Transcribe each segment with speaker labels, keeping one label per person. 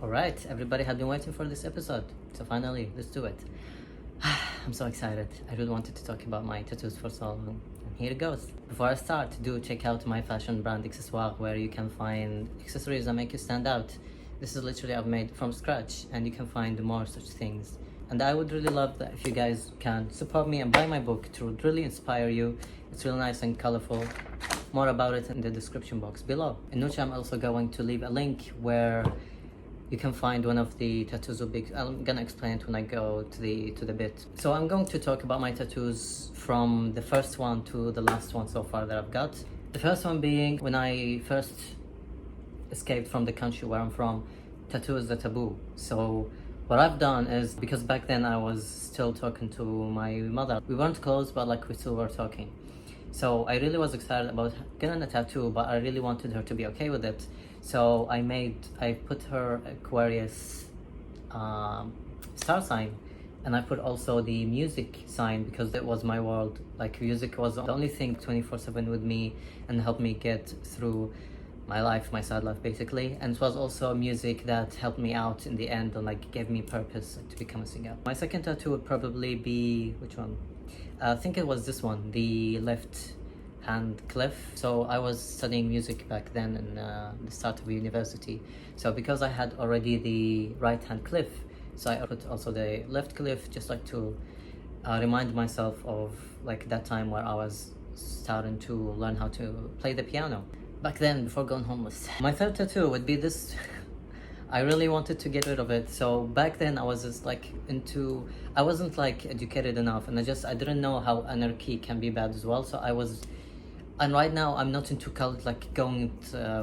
Speaker 1: Alright, everybody had been waiting for this episode, so finally, let's do it. I'm so excited. I really wanted to talk about my tattoos for so long. And here it goes. Before I start, do check out my fashion brand Accessoire, where you can find accessories that make you stand out. This is literally I've made from scratch, and you can find more such things. And I would really love that if you guys can support me and buy my book. It would really inspire you. It's really nice and colorful. More about it in the description box below. In which I'm also going to leave a link where you can find one of the tattoos. I'm gonna explain it when I go to the bit. So I'm going to talk about my tattoos from the first one to the last one so far that I've got. The first one being when I first escaped from the country where I'm from. Tattoo is a taboo. So what I've done is, because back then I was still talking to my mother. We weren't close, but like we still were talking. So I really was excited about getting a tattoo, but I really wanted her to be okay with it. So I put her Aquarius star sign, and I put also the music sign, because that was my world. Like music was the only thing 24/7 with me and helped me get through my life, my sad life basically. And it was also music that helped me out in the end and like gave me purpose to become a singer. My second tattoo would probably be, which one? I think it was this one, the left hand cliff. So I was studying music back then in the start of university. So because I had already the right hand cliff, so I put also the left cliff, just like to remind myself of like that time where I was starting to learn how to play the piano back then before going homeless. My third tattoo would be this. I really wanted to get rid of it. So back then I was just like I wasn't like educated enough, and I didn't know how anarchy can be bad as well. So and right now I'm not into cult, like going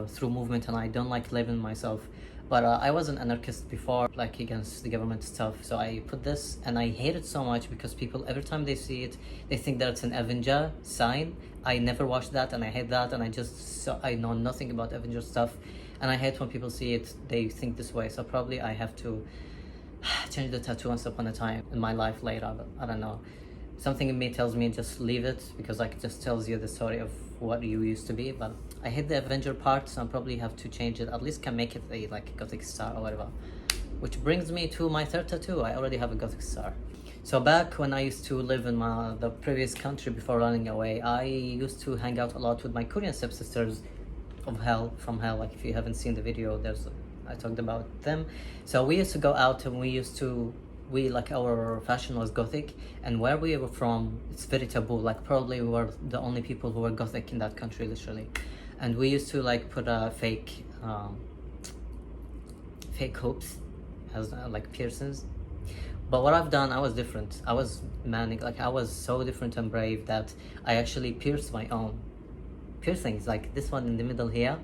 Speaker 1: through movement, and I don't like labeling myself. But I was an anarchist before, like against the government stuff. So I put this, and I hate it so much because people, every time they see it, they think that it's an Avenger sign. I never watched that, and I hate that, and I know nothing about Avenger stuff. And I hate when people see it, they think this way. So probably I have to change the tattoo once upon a time in my life later, but I don't know. Something in me tells me just leave it, because like it just tells you the story of what you used to be. But I hate the Avenger part, so I probably have to change it. At least can make it a like Gothic star or whatever. Which brings me to my third tattoo. I already have a Gothic star. So back when I used to live in the previous country before running away, I used to hang out a lot with my Korean stepsisters from hell. Like if you haven't seen the video, I talked about them. So we used to go out, and like our fashion was Gothic, and where we were from, it's very taboo. Like probably we were the only people who were Gothic in that country, literally. And we used to like put fake hoops as like piercings. But what I've done, I was different. I was manic. Like I was so different and brave that I actually pierced my own piercings, like this one in the middle here,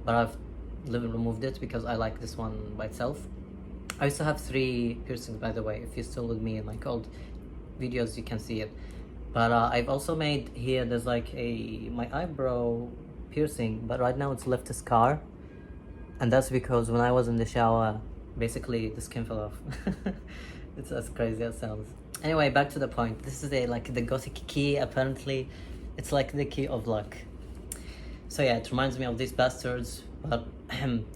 Speaker 1: but I've removed it because I like this one by itself. I used to have 3 piercings, by the way. If you're still with me in like old videos, you can see it. But I've also made here, there's like my eyebrow piercing, but right now it's left a scar, and that's because when I was in the shower, basically the skin fell off. It's as crazy as it sounds. Anyway, back to the point. This is like the Gothic key. Apparently it's like the key of luck. So yeah, it reminds me of these bastards. But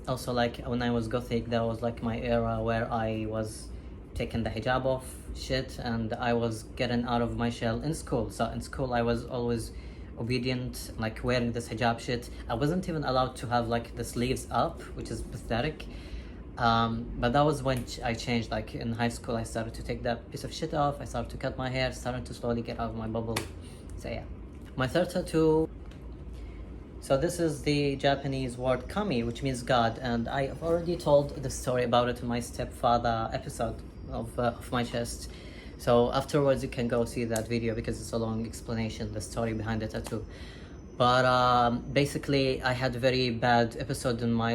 Speaker 1: also like when I was Gothic, that was like my era where I was taking the hijab off shit, and I was getting out of my shell in school. So in school I was always obedient, like wearing this hijab shit. I wasn't even allowed to have like the sleeves up, which is pathetic. But that was when I changed. Like in high school, I started to take that piece of shit off. I started to cut my hair, started to slowly get out of my bubble. So yeah, my third tattoo. So this is the Japanese word kami, which means God, and I have already told the story about it in my stepfather episode of my chest. So afterwards you can go see that video, because it's a long explanation, the story behind the tattoo. But basically I had a very bad episode in my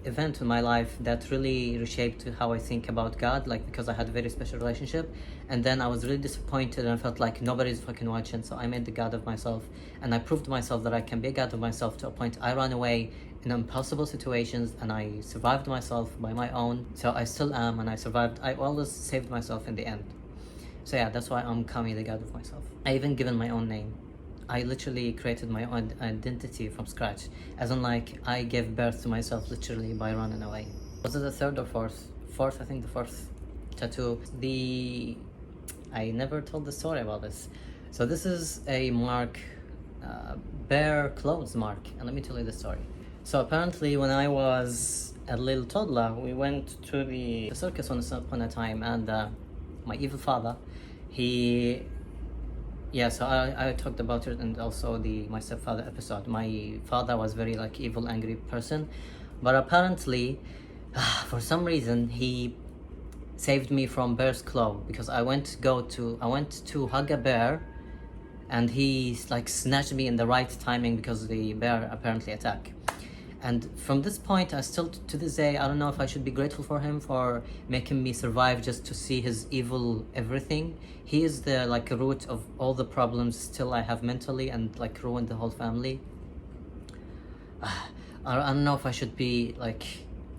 Speaker 1: event in my life that really reshaped how I think about God, like because I had a very special relationship, and then I was really disappointed and I felt like nobody's fucking watching. So I made the God of myself, and I proved to myself that I can be a God of myself, to a point I ran away in impossible situations and I survived myself by my own. So I still am, and I survived. I always saved myself in the end. So yeah, that's why I'm Kami, the God of myself. I even given my own name. I literally created my own identity from scratch, as in like I gave birth to myself literally by running away. Was it the third or fourth? Fourth, I think the fourth tattoo. I never told the story about this. So this is a mark, bare clothes mark, and let me tell you the story. So apparently when I was a little toddler, we went to the circus once upon a time, and my evil father, so I talked about it, and also my stepfather episode. My father was very like evil, angry person, but apparently for some reason he saved me from bear's claw, because I went to hug a bear, and he like snatched me in the right timing because the bear apparently attacked. And from this point, I still to this day, I don't know if I should be grateful for him for making me survive just to see his evil everything. He is the like root of all the problems still I have mentally, and like ruined the whole family. I don't know if I should be like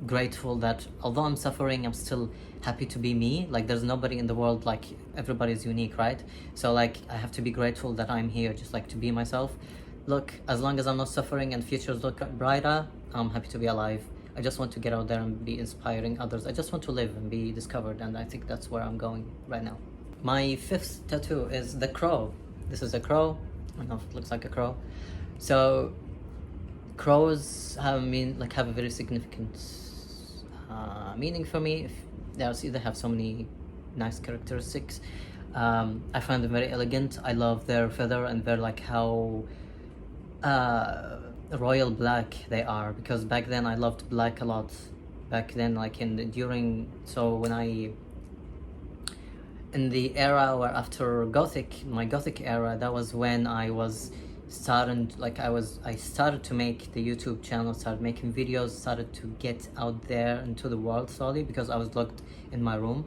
Speaker 1: grateful that although I'm suffering, I'm still happy to be me. Like there's nobody in the world, like everybody's unique, right? So like I have to be grateful that I'm here just like to be myself. Look, as long as I'm not suffering and futures look brighter, I'm happy to be alive. I just want to get out there and be inspiring others. I just want to live and be discovered, and I think that's where I'm going right now. My fifth tattoo is the crow. This is a crow. I don't know if it looks like a crow. So crows have a very significant meaning for me. They have so many nice characteristics. I find them very elegant. I love their feather and their like how royal black they are, because back then I loved black a lot. Back then, like in the era where after my gothic era, that was when I was starting, I started to make the YouTube channel, started making videos, started to get out there into the world slowly, because I was locked in my room.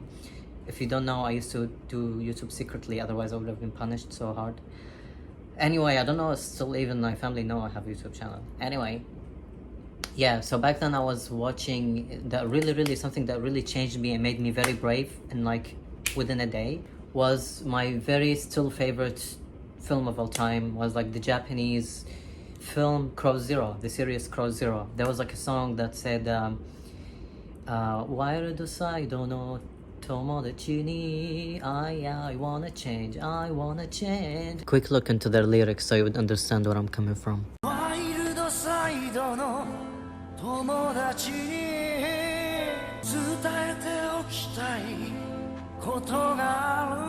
Speaker 1: If you don't know, I used to do YouTube secretly, otherwise I would have been punished so hard. Anyway, I don't know, still even my family know I have a YouTube channel. Anyway, yeah, so back then I was watching that really something that really changed me and made me very brave, and like within a day, was my very still favorite film of all time, was like the Japanese film Crow Zero, the series Crow Zero. There was like a song that said Wild side no tomodachi ni I wanna change, I wanna change. Quick look into their lyrics so you would understand where I'm coming from. Wild side no tomodachi ni detaete okitai koto ga aru.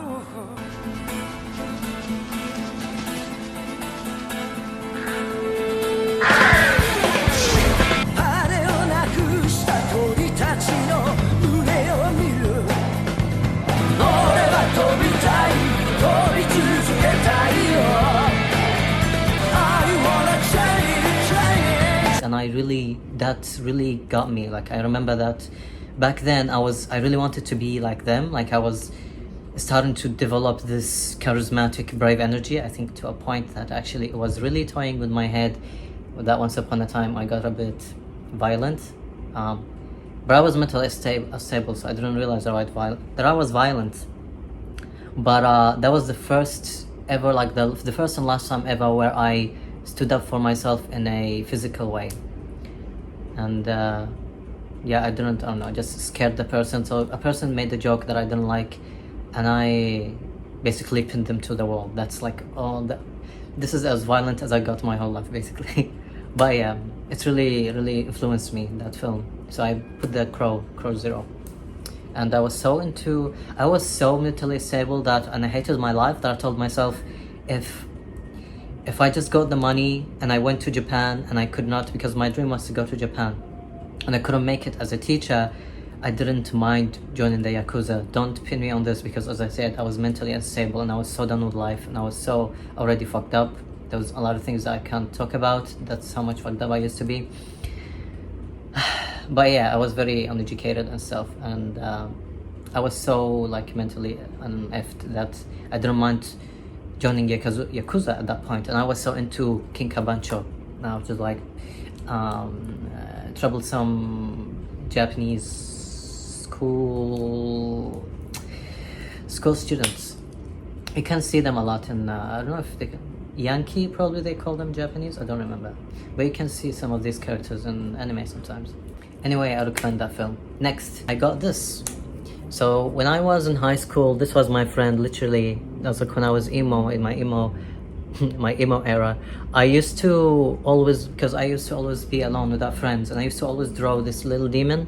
Speaker 1: And that really got me. Like I remember that back then I really wanted to be like them. Like I was starting to develop this charismatic, brave energy, I think, to a point that actually it was really toying with my head. That once upon a time I got a bit violent, but I was mentally stable, so I didn't realize that I was violent. But that was the first ever, like the first and last time ever where I stood up for myself in a physical way. And yeah, I don't know, I just scared the person. So a person made a joke that I didn't like, and I basically pinned them to the wall. That's like this is as violent as I got my whole life, basically. But yeah, it's really influenced me, that film. So I put the Crow Zero. And I was so mentally stable and I hated my life, that I told myself, if I just got the money and I went to Japan, and I could not, because my dream was to go to Japan, and I couldn't make it as a teacher, I didn't mind joining the Yakuza. Don't pin me on this, because as I said, I was mentally unstable and I was so done with life, and I was so already fucked up. There was a lot of things that I can't talk about. That's how much fucked up I used to be. But yeah, I was very uneducated and stuff, and I was so like mentally effed that I didn't mind joining Yakuza at that point. And I was so into Kinkabancho, which is like troublesome Japanese school students. You can see them a lot in I don't know if they Yankee, probably they call them Japanese, I don't remember, but you can see some of these characters in anime sometimes. Anyway, I recommend that film. Next, I got this. So when I was in high school, this was my friend, literally. That was like when I was emo, in my emo my emo era. I used to always, because I used to always be alone without friends, and I used to always draw this little demon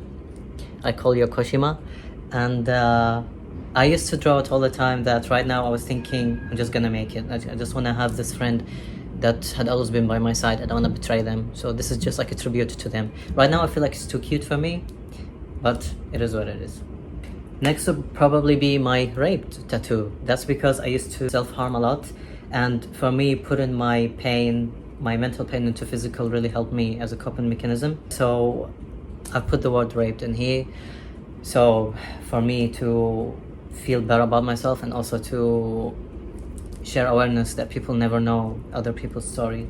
Speaker 1: I call Yokoshima, and I used to draw it all the time. That right now I was thinking I'm just gonna make it. I just want to have this friend that had always been by my side. I don't want to betray them, so this is just like a tribute to them. Right now I feel like it's too cute for me, but it is what it is. Next would probably be my raped tattoo. That's because I used to self-harm a lot, and for me, putting my pain, my mental pain into physical really helped me as a coping mechanism. So I've put the word raped in here, so for me to feel better about myself, and also to share awareness that people never know other people's story.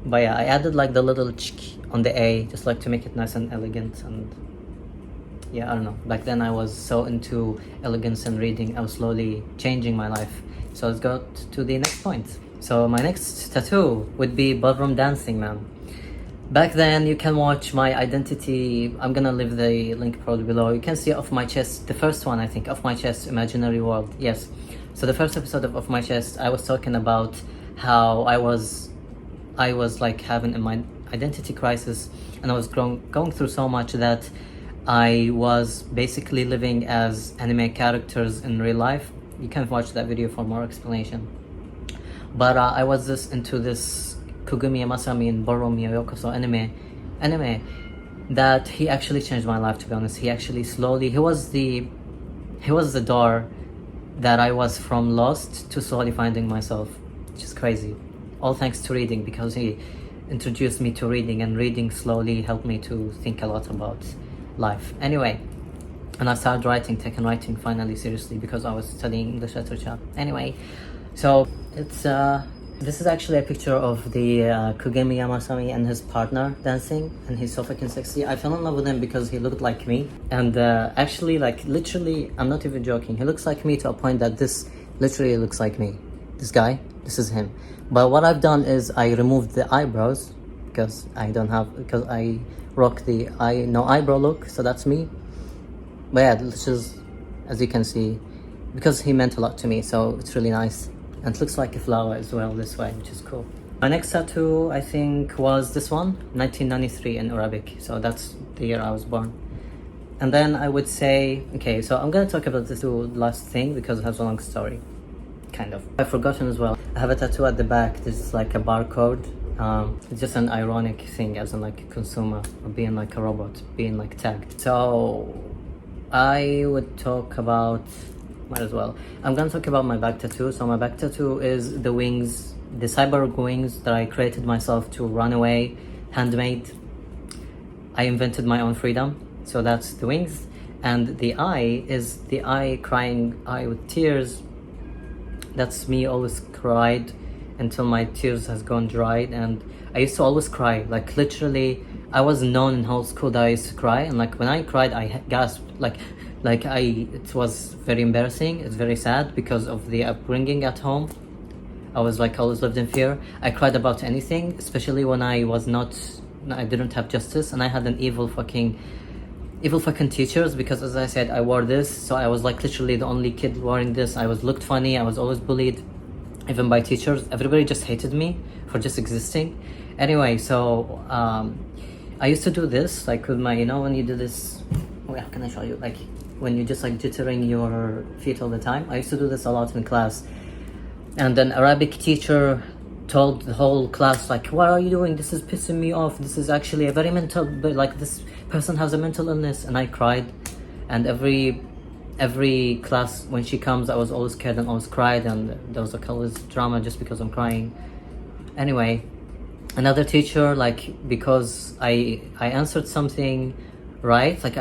Speaker 1: But yeah, I added like the little ch on the A, just like to make it nice and elegant. And yeah, I don't know, back then I was so into elegance and reading. I was slowly changing my life. So let's go to the next point. So my next tattoo would be ballroom dancing, man. Back then, you can watch my identity. I'm gonna leave the link probably below. You can see Off My Chest, the first one, I think, Off My Chest, Imaginary World. Yes. So the first episode of Off My Chest, I was talking about how I was like having my identity crisis, and I was going through so much that I was basically living as anime characters in real life. You can watch that video for more explanation. But I was into this Kugumi Masami in Boru Miyokoso anime that he actually changed my life, to be honest. He actually slowly, he was the door that I was from lost to slowly finding myself, which is crazy. All thanks to reading, because he introduced me to reading, and reading slowly helped me to think a lot about life. Anyway, and I started taking writing finally seriously, because I was studying English literature. Anyway, so it's this is actually a picture of the Kugemi Yamasami and his partner dancing, and he's so fucking sexy. I fell in love with him because he looked like me, and actually, like, literally, I'm not even joking, he looks like me to a point that this literally looks like me. This guy, this is him. But what I've done is I removed the eyebrows, because I rock the no eyebrow look, so that's me. But yeah, this is, as you can see, because he meant a lot to me, so it's really nice. And it looks like a flower as well this way, which is cool. My next tattoo, I think, was this one, 1993 in Arabic. So that's the year I was born. And then I would say, okay, so I'm gonna talk about this last thing because it has a long story, kind of. I've forgotten as well. I have a tattoo at the back. This is like a barcode. It's just an ironic thing, as in like a consumer, or being like a robot, being like tagged. So I would talk about, might as well. I'm gonna talk about my back tattoo. So my back tattoo is the wings, the cyborg wings that I created myself to run away, handmade. I invented my own freedom. So that's the wings. And the eye is the eye, crying eye with tears. That's me, always cried until my tears has gone dried. And I used to always cry, like literally I was known in whole school that I used to cry, and like when I cried I gasped, it was very embarrassing. It's very sad because of the upbringing at home. I was like always lived in fear. I cried about anything, especially when I didn't have justice, and I had an evil fucking teachers, because as I said, I wore this, so I was like literally the only kid wearing this. I was looked funny. I was always bullied, even by teachers. Everybody just hated me for just existing. Anyway, so I used to do this like with my, when you do this, how can I show you, like when you just like jittering your feet all the time. I used to do this a lot in class, and an Arabic teacher told the whole class, like, what are you doing? This is pissing me off. This is actually a very mental, but like this person has a mental illness. And I cried, and every class when she comes, I was always scared and always cried, and there was like always drama just because I'm crying. Anyway, another teacher, like, because I answered something right, like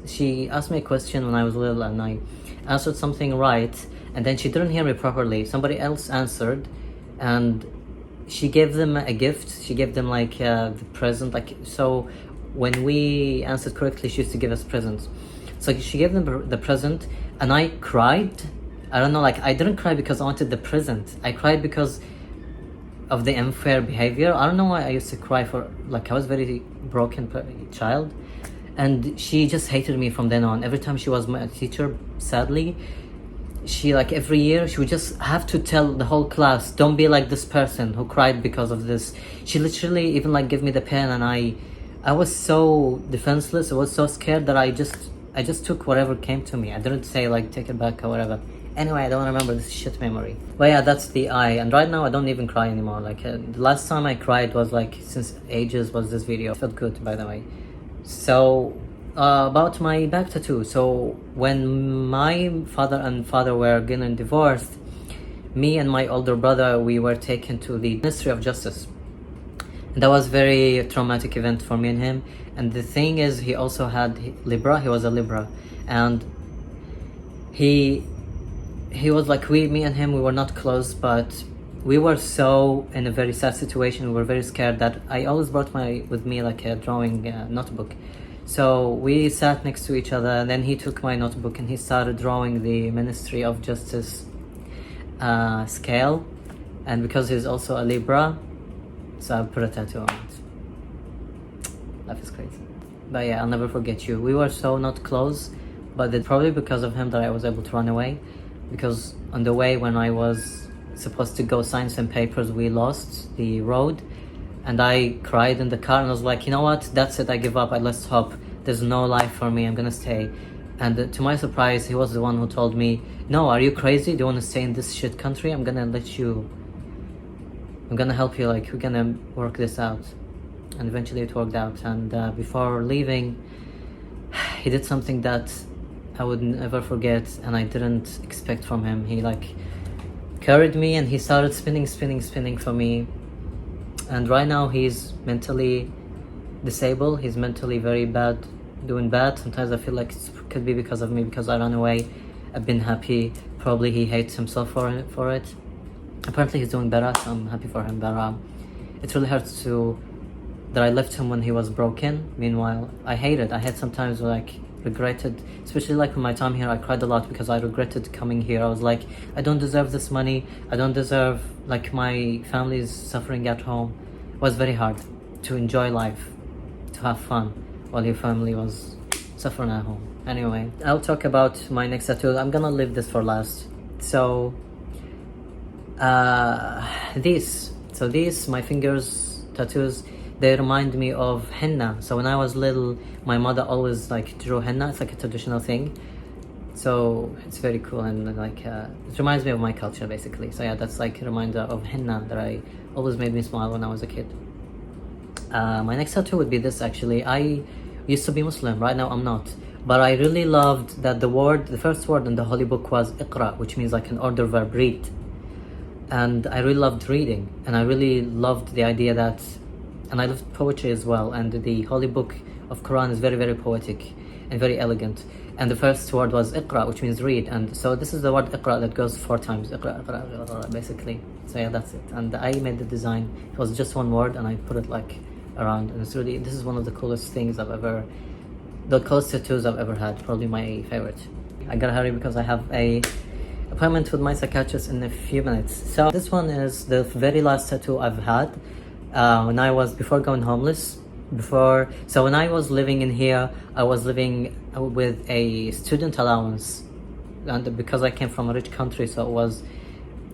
Speaker 1: she asked me a question when I was little, and I answered something right, and then she didn't hear me properly. Somebody else answered, and she gave them a gift. She gave them like the present, like, so when we answered correctly, she used to give us presents. So she gave them the present, and I cried. I don't know, like, I didn't cry because I wanted the present. I cried because of the unfair behavior. I don't know why I used to cry for, like, I was very broken child. and she just hated me from then on. Every time she was my teacher, sadly, she, like, every year she would just have to tell the whole class, don't be like this person who cried because of this. She literally even like gave me the pen, and I was so defenseless, I was so scared that I just took whatever came to me. I didn't say like take it back or whatever. Anyway, I don't remember this shit memory. But yeah, that's the eye. And right now I don't even cry anymore. Like the last time I cried was like since ages, was this video. It felt good, by the way. So about my back tattoo. So when my father were getting divorced, me and my older brother, we were taken to the Ministry of Justice. And that was very traumatic event for me and him. And the thing is, he also had Libra. He was a Libra, and he was like, me and him, we were not close, but we were so in a very sad situation. We were very scared that I always brought with me like a drawing notebook. So we sat next to each other, and then he took my notebook and he started drawing the Ministry of Justice scale. And because he's also a Libra, so I put a tattoo on it. Life is crazy. But yeah, I'll never forget you. We were so not close, but it's probably because of him that I was able to run away. Because on the way, when I was supposed to go sign some papers, we lost the road, and I cried in the car, and I was like, you know what, that's it, I give up, let's stop, there's no life for me, I'm gonna stay. And to my surprise, he was the one who told me, no, are you crazy, do you want to stay in this shit country? I'm gonna help you, like, we're gonna work this out. And eventually it worked out. And before leaving, he did something that I would never forget, and I didn't expect from him. He like carried me and he started spinning for me. And right now he's mentally disabled. He's mentally very bad, doing bad. Sometimes I feel like it could be because of me, because I ran away. I've been happy. Probably he hates himself for it. Apparently he's doing better, so I'm happy for him. But it really hurts that I left him when he was broken. Meanwhile, I had sometimes like regretted, especially like in my time here, I cried a lot because I regretted coming here. I was like, I don't deserve this money. I don't deserve, like, my family is suffering at home. It was very hard to enjoy life, to have fun while your family was suffering at home. Anyway, I'll talk about my next tattoo. I'm gonna leave this for last. So these my fingers tattoos, they remind me of henna. So when I was little, my mother always like drew henna. It's like a traditional thing, so it's very cool, and like it reminds me of my culture basically. So yeah, that's like a reminder of henna that I always made me smile when I was a kid. My next tattoo would be this. Actually, I used to be Muslim. Right now I'm not, but I really loved that the first word in the holy book was iqra, which means like an order verb, read. And I really loved reading, and I really loved the idea that, and I loved poetry as well, and the holy book of Quran is very, very poetic and very elegant. And the first word was iqra, which means read, and so this is the word iqra that goes 4 times, iqra, iqra, iqra, iqra, basically. So yeah, that's it. And I made the design. It was just one word, and I put it like around, and it's really, this is one of the coolest things the coolest tattoos I've ever had, probably my favorite. I gotta hurry because I have a appointment with my psychiatrist in a few minutes. So this one is the very last tattoo I've had when I was, before going homeless. So when I was living in here, I was living with a student allowance, and because I came from a rich country, so it was,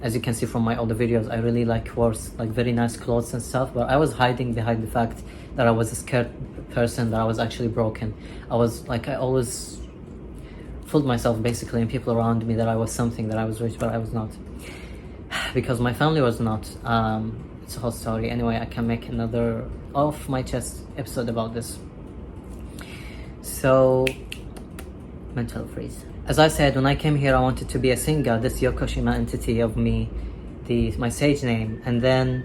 Speaker 1: as you can see from my older videos, I really wore like very nice clothes and stuff, but I was hiding behind the fact that I was a scared person, that I was actually broken. I always fooled myself basically, and people around me, that I was something, that I was rich, but I was not, because my family was not. It's a whole story. Anyway, I can make another off my chest episode about this. So, mental freeze. As I said, when I came here, I wanted to be a singer, this Yokoshima entity of me, my stage name. And then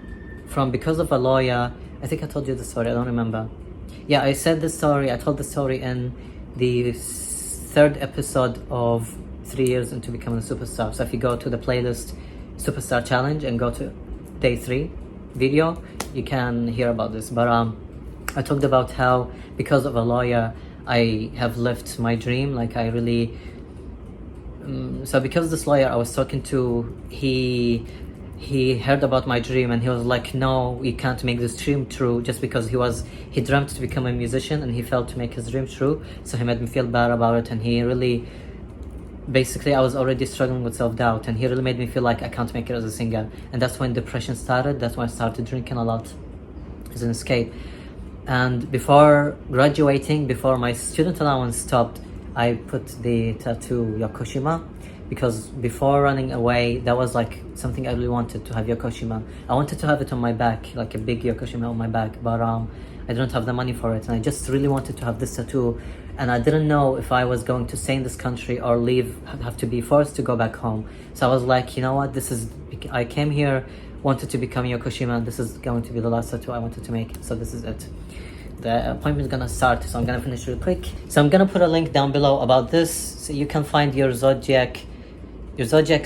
Speaker 1: because of a lawyer, I think I told you the story, I don't remember. Yeah, I told the story in the 3rd episode of 3 years into becoming a superstar. So if you go to the playlist Superstar Challenge and go to day 3 video, you can hear about this. But I talked about how because of a lawyer I have lived my dream. Like I really so because this lawyer I was talking to, he he heard about my dream and he was like, no, you can't make this dream true, just because he dreamt to become a musician and he failed to make his dream true. So he made me feel bad about it, and he really, basically, I was already struggling with self-doubt, and he really made me feel like I can't make it as a singer. And that's when depression started. That's when I started drinking a lot as an escape. And before graduating, before my student allowance stopped, I put the tattoo Yokoshima, because before running away, that was like something I really wanted to have. Yokoshima, I wanted to have it on my back, like a big Yokoshima on my back, but I didn't have the money for it, and I just really wanted to have this tattoo. And I didn't know if I was going to stay in this country or leave, have to be forced to go back home. So I was like, you know what, I came here, wanted to become Yokoshima, this is going to be the last tattoo I wanted to make, so this is it. The appointment is gonna start, so I'm gonna finish real quick. So I'm gonna put a link down below about this, so you can find your zodiac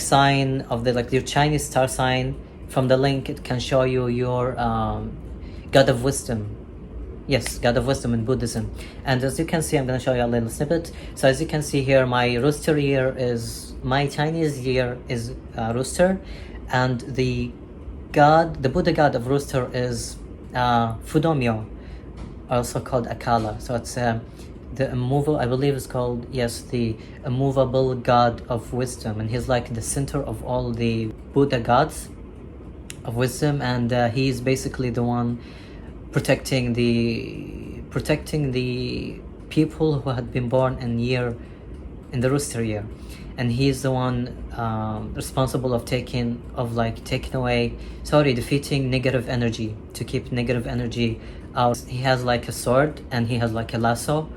Speaker 1: sign of your Chinese star sign. From the link, it can show you your God of Wisdom. Yes, God of Wisdom in Buddhism. And as you can see, I'm gonna show you a little snippet. So as you can see here, my rooster year is, my Chinese year is rooster, and the Buddha god of rooster is Fudomyo, also called Akala. So it's the immovable, I believe it's called, yes, the immovable god of wisdom, and he's like the center of all the Buddha gods of wisdom, and he's basically the one protecting the people who had been born in the rooster year, and he's the one responsible of defeating negative energy, to keep negative energy out. He has like a sword and he has like a lasso.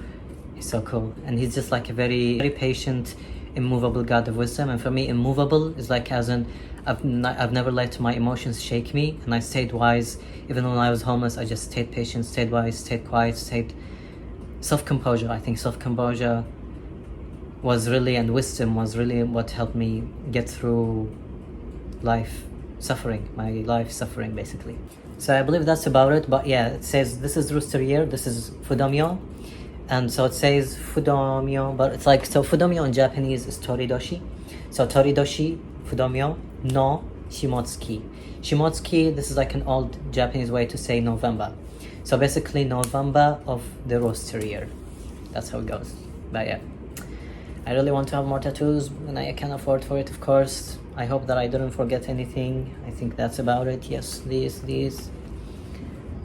Speaker 1: He's so cool, and he's just like a very, very patient, immovable god of wisdom. And for me, immovable is like as in I've never let my emotions shake me, and I stayed wise. Even when I was homeless, I just stayed patient, stayed wise, stayed quiet, stayed self-composure. I think self-composure was really, and wisdom was really what helped me get through my life suffering basically. So I believe that's about it. But yeah, it says this is rooster year, this is Fudomyo, and so it says Fudomyo, but it's like, so Fudomyo in Japanese is Toridoshi. So Toridoshi, Fudomyo, no Shimotsuki. Shimotsuki, this is like an old Japanese way to say November. So basically November of the rooster year. That's how it goes. But yeah, I really want to have more tattoos, and I can afford for it, of course. I hope that I didn't forget anything. I think that's about it. Yes, these.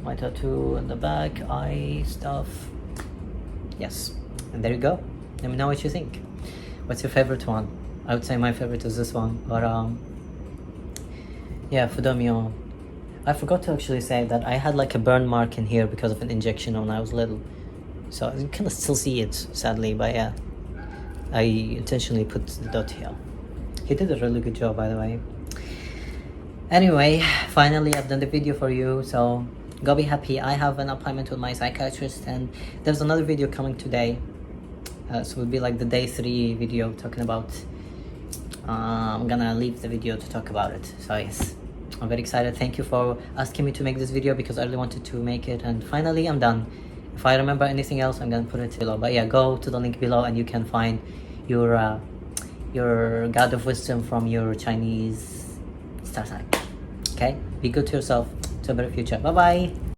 Speaker 1: My tattoo in the back, eye stuff. Yes, and there you go. Let me know what you think. What's your favorite one? I would say my favorite is this one, but yeah, Fudomyo. I forgot to actually say that I had like a burn mark in here because of an injection when I was little. So you can still see it, sadly, but yeah. I intentionally put the dot here. He did a really good job, by the way. Anyway, finally I've done the video for you, so go be happy. I have an appointment with my psychiatrist, and there's another video coming today. So it will be like the day 3 video talking about, I'm gonna leave the video to talk about it. So yes, I'm very excited. Thank you for asking me to make this video, because I really wanted to make it, and finally I'm done. If I remember anything else, I'm gonna put it below. But yeah, go to the link below and you can find your god of wisdom from your Chinese star sign. Okay, be good to yourself, to a better future. Bye bye.